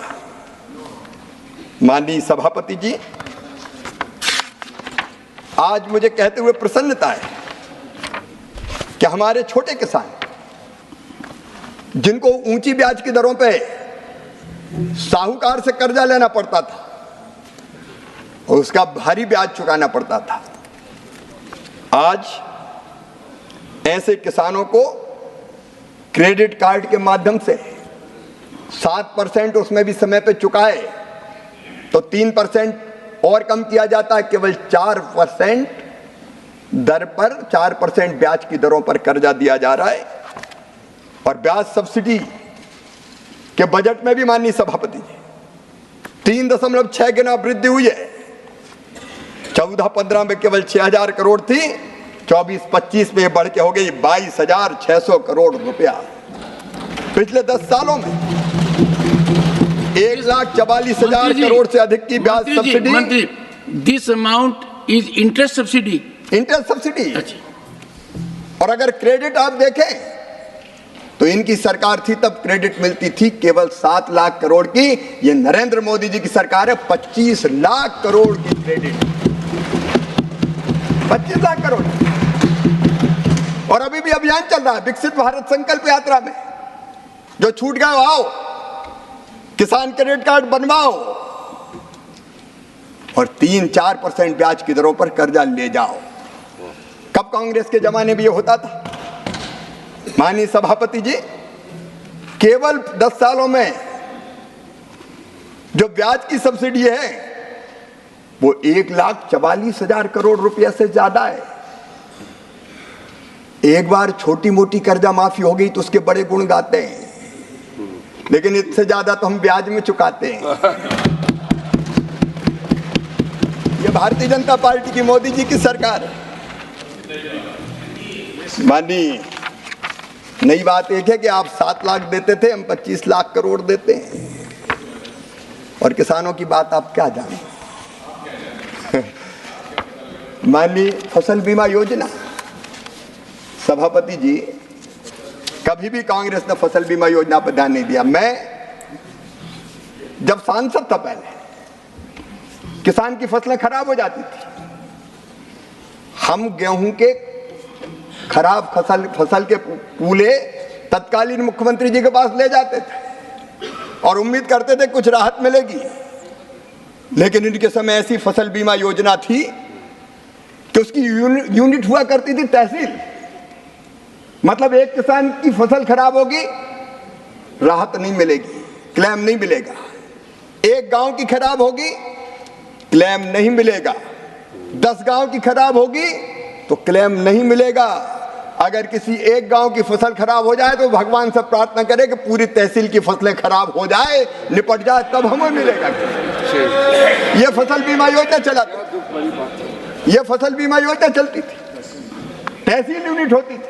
माननीय सभापति जी, आज मुझे कहते हुए प्रसन्नता है कि हमारे छोटे किसान, जिनको ऊंची ब्याज की दरों पे साहूकार से कर्जा लेना पड़ता था और उसका भारी ब्याज चुकाना पड़ता था, आज ऐसे किसानों को क्रेडिट कार्ड के माध्यम से 7% उसमें भी समय पे चुकाए तो 3% और कम किया जाता है, केवल 4% दर पर 4% ब्याज की दरों पर कर्जा दिया जा रहा है। और ब्याज सब्सिडी के बजट में भी माननीय सभापति जी 3.6 गुना वृद्धि हुई है। 14-15 में केवल 6,000 करोड़ थी, 24-25 में बढ़ के हो गई 22,600 करोड़ रुपया। पिछले 10 सालों में 1,44,000 करोड़ से अधिक की ब्याज सब्सिडी। मंत्री, this amount is interest subsidy. Interest subsidy. और अगर क्रेडिट आप देखें तो इनकी सरकार थी तब क्रेडिट मिलती थी केवल 7 लाख करोड़ की। ये नरेंद्र मोदी जी की सरकार है 25 लाख करोड़ की क्रेडिट, 25 लाख करोड़। और अभी भी अभियान चल रहा है विकसित भारत संकल्प यात्रा में, जो छूट गए आओ, किसान क्रेडिट कार्ड बनवाओ और 3-4% ब्याज की दरों पर कर्जा ले जाओ। कब कांग्रेस के जमाने में ये होता था? माननीय सभापति जी, केवल 10 सालों में जो ब्याज की सब्सिडी है वो 1,44,000 करोड़ रुपया से ज्यादा है। एक बार छोटी मोटी कर्जा माफी हो गई तो उसके बड़े गुण गाते हैं, लेकिन इससे ज्यादा तो हम ब्याज में चुकाते हैं। ये भारतीय जनता पार्टी की, मोदी जी की सरकार है। माननीय, नई बात एक है कि आप 7 लाख देते थे, हम 25 लाख करोड़ देते हैं। और किसानों की बात आप क्या जाने। माननीय फसल बीमा योजना, सभापति जी, कभी भी कांग्रेस ने फसल बीमा योजना पर ध्यान नहीं दिया। मैं जब सांसद था पहले, किसान की फसलें खराब हो जाती थी, हम गेहूं के खराब फसल के पूले तत्कालीन मुख्यमंत्री जी के पास ले जाते थे और उम्मीद करते थे कुछ राहत मिलेगी। लेकिन इनके समय ऐसी फसल बीमा योजना थी कि उसकी यूनिट हुआ करती थी तहसील। मतलब एक किसान की फसल खराब होगी, राहत नहीं मिलेगी, क्लेम नहीं मिलेगा। एक गांव की खराब होगी, क्लेम नहीं मिलेगा। 10 गांव की खराब होगी तो क्लेम नहीं मिलेगा। अगर किसी एक गांव की फसल खराब हो जाए तो भगवान से प्रार्थना करे कि पूरी तहसील की फसलें खराब हो जाए, निपट जाए, तब हमें मिलेगा। ये फसल बीमा योजना चला था, ये फसल बीमा योजना चलती थी, तहसील यूनिट होती थी।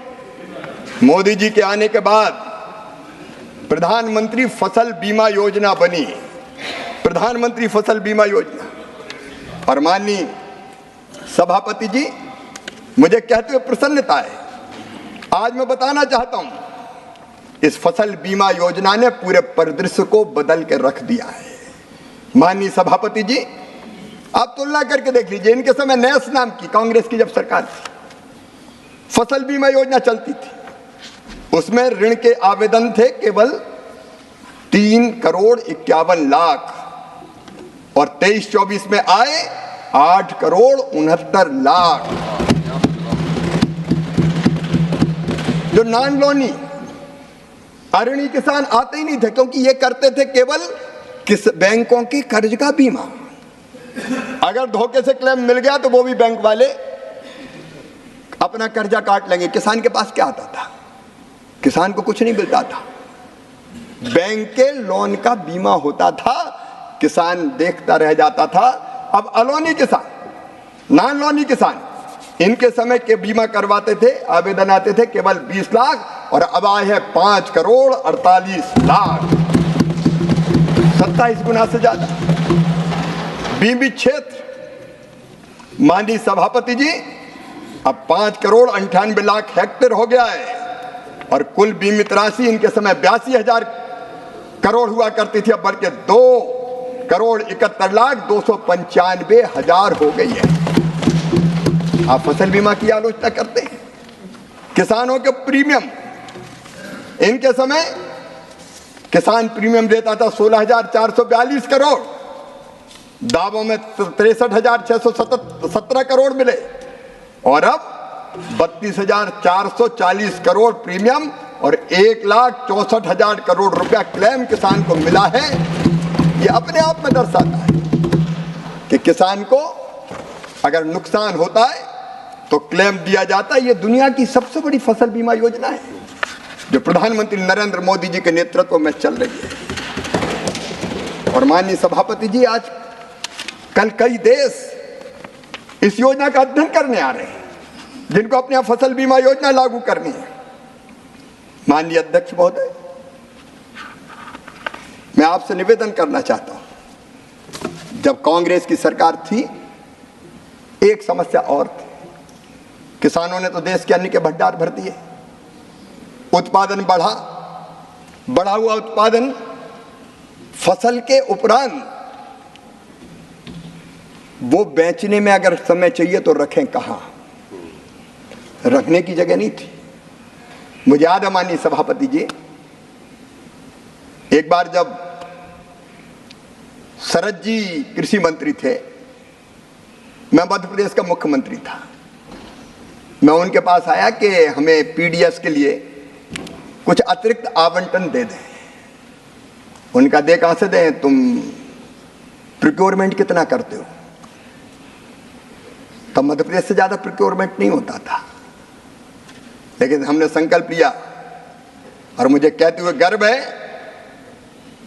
मोदी जी के आने के बाद प्रधानमंत्री फसल बीमा योजना बनी, प्रधानमंत्री फसल बीमा योजना। और माननीय सभापति जी, मुझे कहते हुए प्रसन्नता है, आज मैं बताना चाहता हूं, इस फसल बीमा योजना ने पूरे परिदृश्य को बदल के रख दिया है। माननीय सभापति जी, आप तुलना करके देख लीजिए, इनके समय नैस नाम की कांग्रेस की जब सरकार थी, फसल बीमा योजना चलती थी, उसमें ऋण के आवेदन थे केवल 3,51,00,000 और 23-24 में आए 8,69,00,000। जो नॉन लोनी अऋणी किसान आते ही नहीं थे, क्योंकि ये करते थे केवल किस बैंकों के कर्ज का बीमा। अगर धोखे से क्लेम मिल गया तो वो भी बैंक वाले अपना कर्जा काट लेंगे। किसान के पास क्या आता था? किसान को कुछ नहीं मिलता था, बैंक के लोन का बीमा होता था, किसान देखता रह जाता था। अब अलोनी किसान, नॉन लोनी किसान, इनके समय के बीमा करवाते थे, आवेदन आते थे केवल 20 लाख और अब आए हैं 5,48,00,000, 27 गुना से ज्यादा। बीमित क्षेत्र, माननीय सभापति जी, अब 5,98,00,000 हेक्टेयर हो गया है और कुल बीमित राशि इनके समय 82,000 करोड़ हुआ करती थी, अब बढ़ के 2,71,295,000 हो गई है। आप फसल बीमा की आलोचना करते हैं। किसानों के प्रीमियम, इनके समय किसान प्रीमियम देता था 16,442 करोड़, दावों में 63,617 करोड़ मिले और अब 32,440 करोड़ प्रीमियम और 1,64,000 करोड़ रुपया क्लेम किसान को मिला है। ये अपने आप में दर्शाता है कि किसान को अगर नुकसान होता है तो क्लेम दिया जाता है। ये दुनिया की सबसे बड़ी फसल बीमा योजना है जो प्रधानमंत्री नरेंद्र मोदी जी के नेतृत्व में चल रही है। और माननीय सभापति जी, आज कल कई देश इस योजना का अध्ययन करने आ रहे हैं, जिनको अपने यहाँ फसल बीमा योजना लागू करनी है। माननीय अध्यक्ष महोदय, मैं आपसे निवेदन करना चाहता हूं, जब कांग्रेस की सरकार थी एक समस्या और थी, किसानों ने तो देश के अन्न के भंडार भर दिए, उत्पादन बढ़ा हुआ उत्पादन फसल के उपरांत वो बेचने में अगर समय चाहिए तो रखें कहां? रखने की जगह नहीं थी। मुझे याद है माननीय सभापति जी, एक बार जब शरद जी कृषि मंत्री थे, मैं मध्य प्रदेश का मुख्यमंत्री था, मैं उनके पास आया कि हमें पीडीएस के लिए कुछ अतिरिक्त आवंटन दे दें। उनका दे कहां से दें, तुम प्रोक्योरमेंट कितना करते हो? तब मध्य प्रदेश से ज्यादा प्रोक्योरमेंट नहीं होता था, लेकिन हमने संकल्प लिया और मुझे कहते हुए गर्व है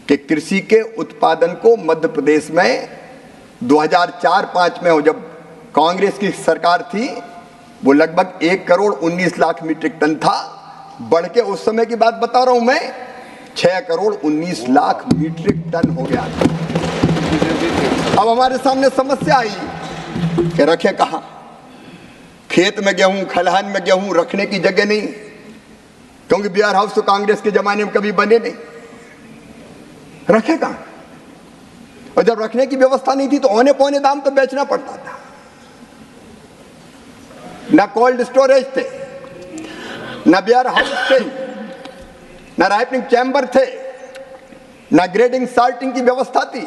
कि कृषि के उत्पादन को मध्य प्रदेश में 2004-05 में, जब कांग्रेस की सरकार थी, वो लगभग 1,19,00,000 मीट्रिक टन था, बढ़ के उस समय की बात बता रहा हूं मैं, 6,19,00,000 मीट्रिक टन हो गया था। अब हमारे सामने समस्या आई कि रखे कहां? खेत में गेहूं, खलिहान में गेहूं रखने की जगह नहीं, क्योंकि वेयर हाउस तो कांग्रेस के जमाने में कभी बने नहीं, रखेगा। और जब रखने की व्यवस्था नहीं थी तो औने पौने दाम पे बेचना पड़ता था। ना कोल्ड स्टोरेज थे, ना वेयर हाउस थे, ना राइपनिंग चैम्बर थे, ना ग्रेडिंग साल्टिंग की व्यवस्था थी,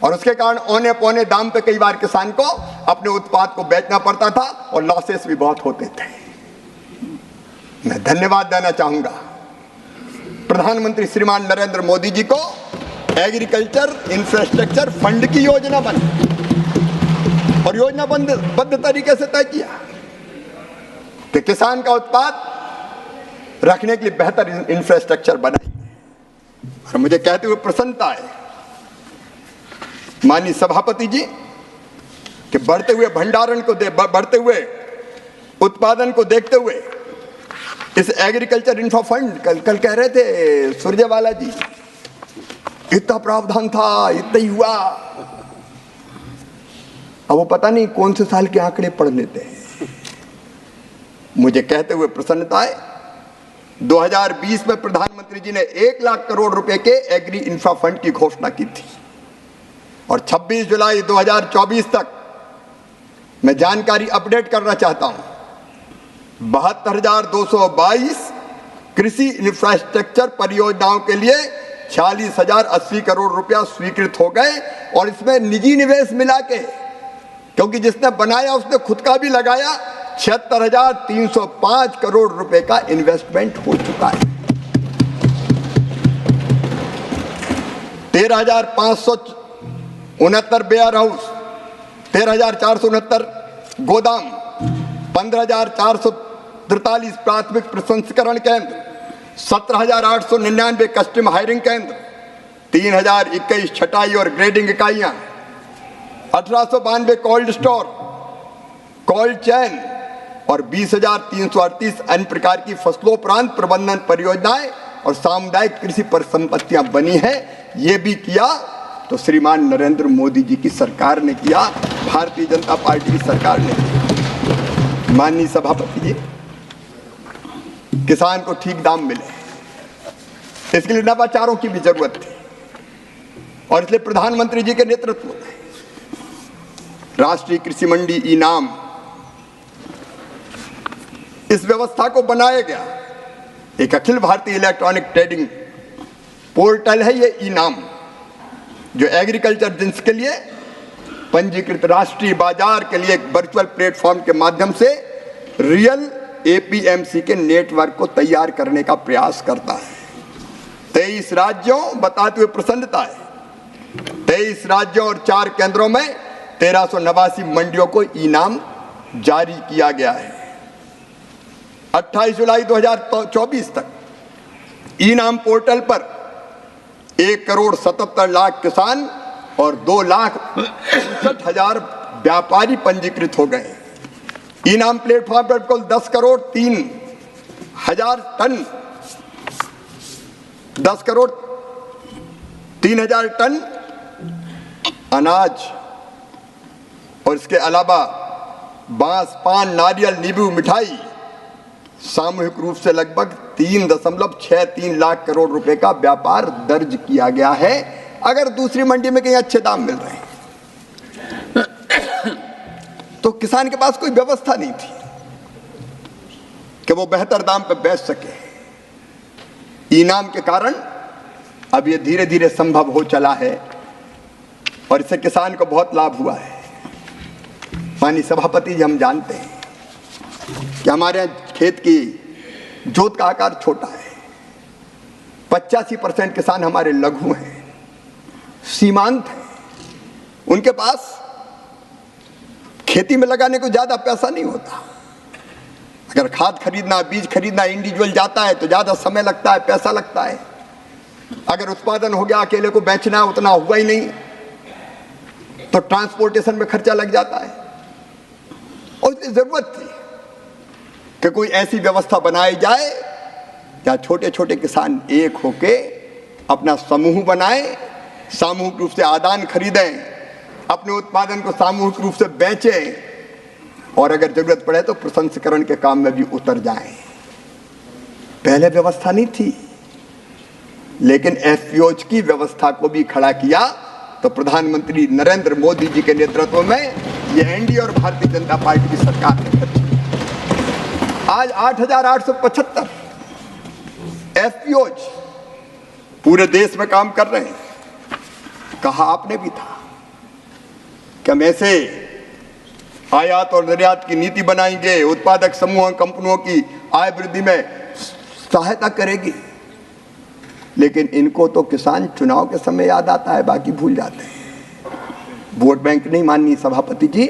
और उसके कारण औने पौने दाम पे कई बार किसान को अपने उत्पाद को बेचना पड़ता था और लॉसेस भी बहुत होते थे। मैं धन्यवाद देना चाहूंगा प्रधानमंत्री श्रीमान नरेंद्र मोदी जी को, एग्रीकल्चर इंफ्रास्ट्रक्चर फंड की योजना बनी और योजनाबद्ध तरीके से तय किया कि किसान का उत्पाद रखने के लिए बेहतर इंफ्रास्ट्रक्चर बनाई। और मुझे कहते हुए प्रसन्नता है माननीय सभापति जी कि बढ़ते हुए भंडारण को बढ़ते हुए उत्पादन को देखते हुए इस एग्रीकल्चर इंफ्रा फंड, कल कह रहे थे सुरजेवाला जी, इतना प्रावधान था, इतना ही हुआ। अब वो पता नहीं कौन से साल के आंकड़े पढ़ लेते हैं। मुझे कहते हुए प्रसन्नता है 2020 में प्रधानमंत्री जी ने 1 लाख करोड़ रुपए के एग्री इंफ्रा फंड की घोषणा की थी और 26 जुलाई 2024 तक मैं जानकारी अपडेट करना चाहता हूं, 72,222 कृषि इंफ्रास्ट्रक्चर परियोजनाओं के लिए 46,080 करोड़ रुपया स्वीकृत हो गए। और इसमें निजी निवेश मिला के, क्योंकि जिसने बनाया उसने खुद का भी लगाया, 76,305 करोड़ रुपए का इन्वेस्टमेंट हो चुका है। 13,569 वेयर हाउस, 13,469 गोदाम, 15,443 प्राथमिक प्रसंस्करण केंद्र, 17,899 कस्टम हायरिंग केंद्र, 3,021 छटाई और ग्रेडिंग इकाइयां, 1892 कोल्ड स्टोर, कोल्ड चैन और 20,338 अन्य प्रकार की फसलोपरांत प्रबंधन परियोजनाएं और सामुदायिक कृषि परिसंपत्तियां बनी हैं। ये भी किया तो श्रीमान नरेंद्र मोदी जी की सरकार ने किया, भारतीय जनता पार्टी की सरकार ने किया। माननीय सभापति जी, किसान को ठीक दाम मिले, इसके लिए नवाचारों की भी जरूरत थी और इसलिए प्रधानमंत्री जी के नेतृत्व में राष्ट्रीय कृषि मंडी इनाम, इस व्यवस्था को बनाया गया। एक Akhil Bharatiya electronic trading portal है ये इनाम, जो एग्रीकल्चर जिन्स के लिए पंजीकृत राष्ट्रीय बाजार के लिए एक वर्चुअल प्लेटफॉर्म के माध्यम से रियल एपीएमसी के नेटवर्क को तैयार करने का प्रयास करता है। 23 राज्यों, बताते हुए प्रसन्नता है, 23 राज्यों और 4 केंद्रों में 1389 मंडियों को इनाम जारी किया गया है। 28 जुलाई 2024 तक इनाम पोर्टल पर 1,77,00,000 किसान और 2,65,000 व्यापारी पंजीकृत हो गए। इनाम प्लेटफॉर्म पर कुल 10,03,000 टन 10,03,000 टन अनाज और इसके अलावा बांस, पान, नारियल, नींबू, मिठाई सामूहिक रूप से लगभग 3.63 लाख करोड़ रुपए का व्यापार दर्ज किया गया है। अगर दूसरी मंडी में कहीं अच्छे दाम मिल रहे हैं तो किसान के पास कोई व्यवस्था नहीं थी कि वो बेहतर दाम पर बेच सके। इनाम के कारण अब ये धीरे धीरे संभव हो चला है और इससे किसान को बहुत लाभ हुआ है। माननीय सभापति जी, हम जानते हैं कि हमारे यहाँ खेत की जोत का आकार छोटा है। 85% किसान हमारे लघु हैं, सीमांत हैं। उनके पास खेती में लगाने को ज्यादा पैसा नहीं होता। अगर खाद खरीदना, बीज खरीदना इंडिविजुअल जाता है तो ज्यादा समय लगता है, पैसा लगता है। अगर उत्पादन हो गया, अकेले को बेचना उतना हुआ ही नहीं तो ट्रांसपोर्टेशन में खर्चा लग जाता है। और इसलिए जरूरत थी कि कोई ऐसी व्यवस्था बनाई जाए जहाँ छोटे छोटे किसान एक होके अपना समूह बनाए, सामूहिक रूप से आदान खरीदें, अपने उत्पादन को सामूहिक रूप से बेचें और अगर जरूरत पड़े तो प्रसंस्करण के काम में भी उतर जाएं। पहले व्यवस्था नहीं थी, लेकिन एफपीओज की व्यवस्था को भी खड़ा किया तो प्रधानमंत्री नरेंद्र मोदी जी के नेतृत्व में ये एनडीए और भारतीय जनता पार्टी की सरकार ने कर दी। आज 8,875 एफपीओज पूरे देश में काम कर रहे हैं। कहा आपने भी था कि हम ऐसे आयात और निर्यात की नीति बनाएंगे, उत्पादक समूहों कंपनियों की आय वृद्धि में सहायता करेगी, लेकिन इनको तो किसान चुनाव के समय याद आता है, बाकी भूल जाते हैं। वोट बैंक नहीं माननीय सभापति जी,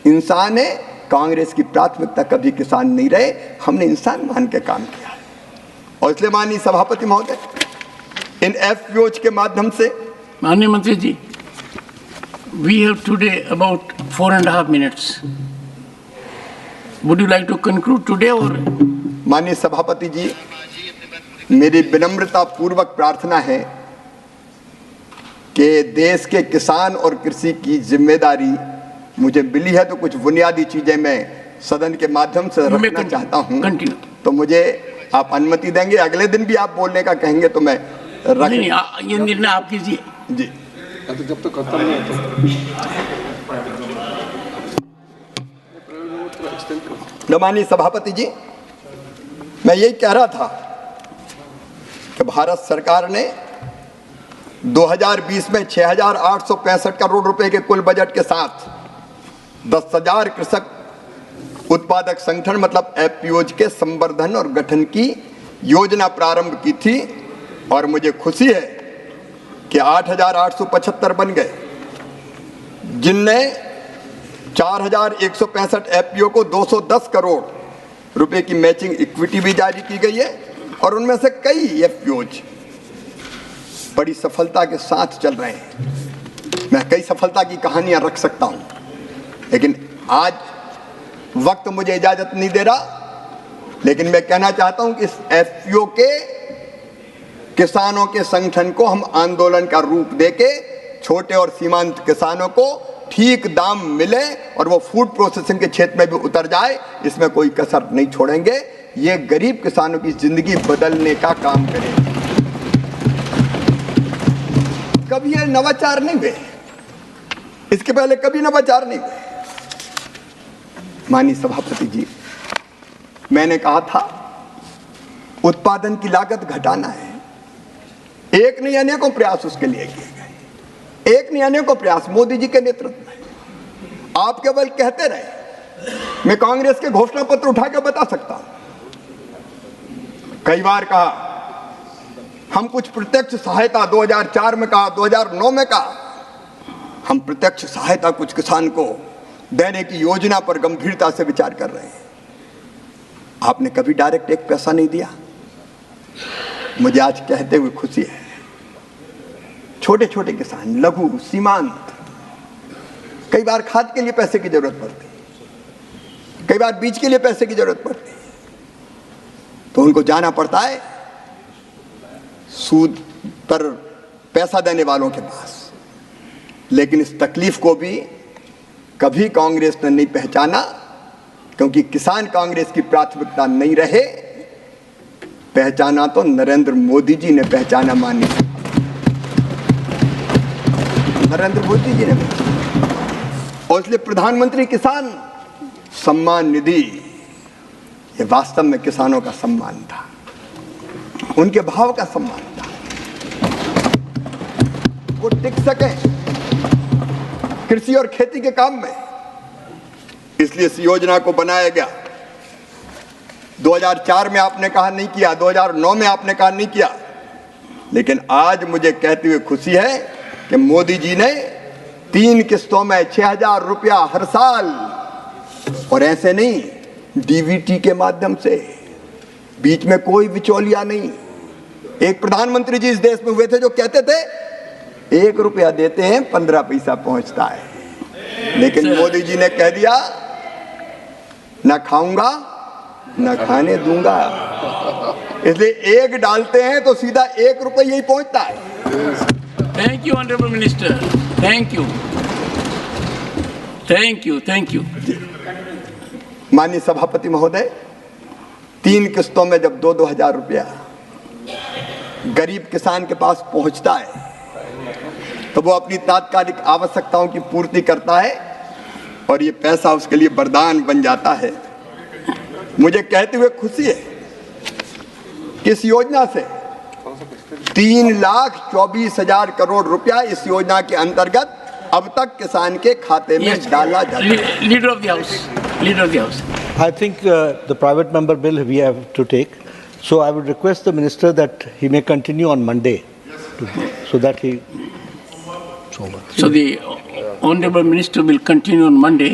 इंसान है। कांग्रेस की प्राथमिकता कभी किसान नहीं रहे, हमने इंसान मान के काम किया है। और इसलिए माननीय सभापति महोदय, इन एफपीओज के माध्यम से माननीय मंत्री जी, we have today about 4.5 minutes. Would you like to conclude today or? माननीय सभापति जी, मेरी विनम्रता पूर्वक प्रार्थना है कि देश के किसान और कृषि की जिम्मेदारी मुझे मिली है, तो कुछ बुनियादी चीजें मैं सदन के माध्यम से रखना चाहता हूं। तो मुझे आप अनुमति देंगे? अगले दिन भी आप बोलने का कहेंगे तो मैं रख नहीं, ये निर्णय आप कीजिए जी। तो जब तक खत्म नहीं होता। माननीय सभापति जी, मैं यही कह रहा था कि भारत सरकार ने 2020 में 6,865 करोड़ रुपए के कुल बजट के साथ 10,000 कृषक उत्पादक संगठन मतलब एफपीओज के संवर्धन और गठन की योजना प्रारंभ की थी। और मुझे खुशी है कि 8,875 बन गए, जिनने 4,165 एफपीओ को 210 करोड़ रुपए की मैचिंग इक्विटी भी जारी की गई है। और उनमें से कई एफपीओज बड़ी सफलता के साथ चल रहे हैं। मैं कई सफलता की कहानियां रख सकता हूं, लेकिन आज वक्त मुझे इजाजत नहीं दे रहा। लेकिन मैं कहना चाहता हूं कि इस एफपीओ के किसानों के संगठन को हम आंदोलन का रूप देके छोटे और सीमांत किसानों को ठीक दाम मिले और वो फूड प्रोसेसिंग के क्षेत्र में भी उतर जाए, इसमें कोई कसर नहीं छोड़ेंगे। ये गरीब किसानों की जिंदगी बदलने का काम करेंगे। कभी ये नवाचार नहीं हुए, इसके पहले कभी नवाचार नहीं हुए। माननीय सभापति जी, मैंने कहा था उत्पादन की लागत घटाना है। एक नहीं अनेकों प्रयास उसके लिए किए गए, एक नहीं अनेकों प्रयास मोदी जी के नेतृत्व में। आप केवल कहते रहे, मैं कांग्रेस के घोषणा पत्र उठा के बता सकता हूं। कई बार कहा हम कुछ प्रत्यक्ष सहायता 2004 में कहा, 2009 में कहा हम प्रत्यक्ष सहायता कुछ किसान को देने की योजना पर गंभीरता से विचार कर रहे हैं। आपने कभी डायरेक्ट एक पैसा नहीं दिया। मुझे आज कहते हुए खुशी है, छोटे छोटे किसान, लघु सीमांत, कई बार खाद के लिए पैसे की जरूरत पड़ती, कई बार बीज के लिए पैसे की जरूरत पड़ती, तो उनको जाना पड़ता है सूद पर पैसा देने वालों के पास। लेकिन इस तकलीफ को भी कभी कांग्रेस ने नहीं पहचाना, क्योंकि किसान कांग्रेस की प्राथमिकता नहीं रहे। पहचाना तो नरेंद्र मोदी जी ने पहचाना, माननीय नरेंद्र मोदी जी ने पहचाना। और इसलिए प्रधानमंत्री किसान सम्मान निधि ये वास्तव में किसानों का सम्मान था, उनके भाव का सम्मान था। वो टिक सके कृषि और खेती के काम में, इसलिए इस योजना को बनाया गया। 2004 में आपने कहा नहीं किया, 2009 में आपने कहा नहीं किया, लेकिन आज मुझे कहते हुए खुशी है कि मोदी जी ने 3 किस्तों में 6,000 रुपया हर साल, और ऐसे नहीं डीबीटी के माध्यम से, बीच में कोई बिचौलिया नहीं। एक प्रधानमंत्री जी इस देश में हुए थे जो कहते थे 1 रुपया देते हैं 15 पैसा पहुंचता है, लेकिन मोदी जी ने कह दिया ना खाऊंगा ना खाने दूंगा। इसलिए एक डालते हैं तो सीधा 1 रुपया ही पहुंचता है। Thank you honourable minister, thank you, thank you, thank you. माननीय सभापति महोदय, 3 किस्तों में जब 2-2 हजार रुपया गरीब किसान के पास पहुंचता है तो वो अपनी तात्कालिक आवश्यकताओं की पूर्ति करता है और ये पैसा उसके लिए वरदान बन जाता है। मुझे कहते हुए खुशी है कि इस योजना से 3,24,000 करोड़ रुपया इस योजना के अंतर्गत अब तक किसान के खाते में डाला जाता है। Leader of the house, leader of the house. I think the private member bill we have to take. So I would request the minister that he may continue on Monday, so that he. So the honorable minister will continue on Monday.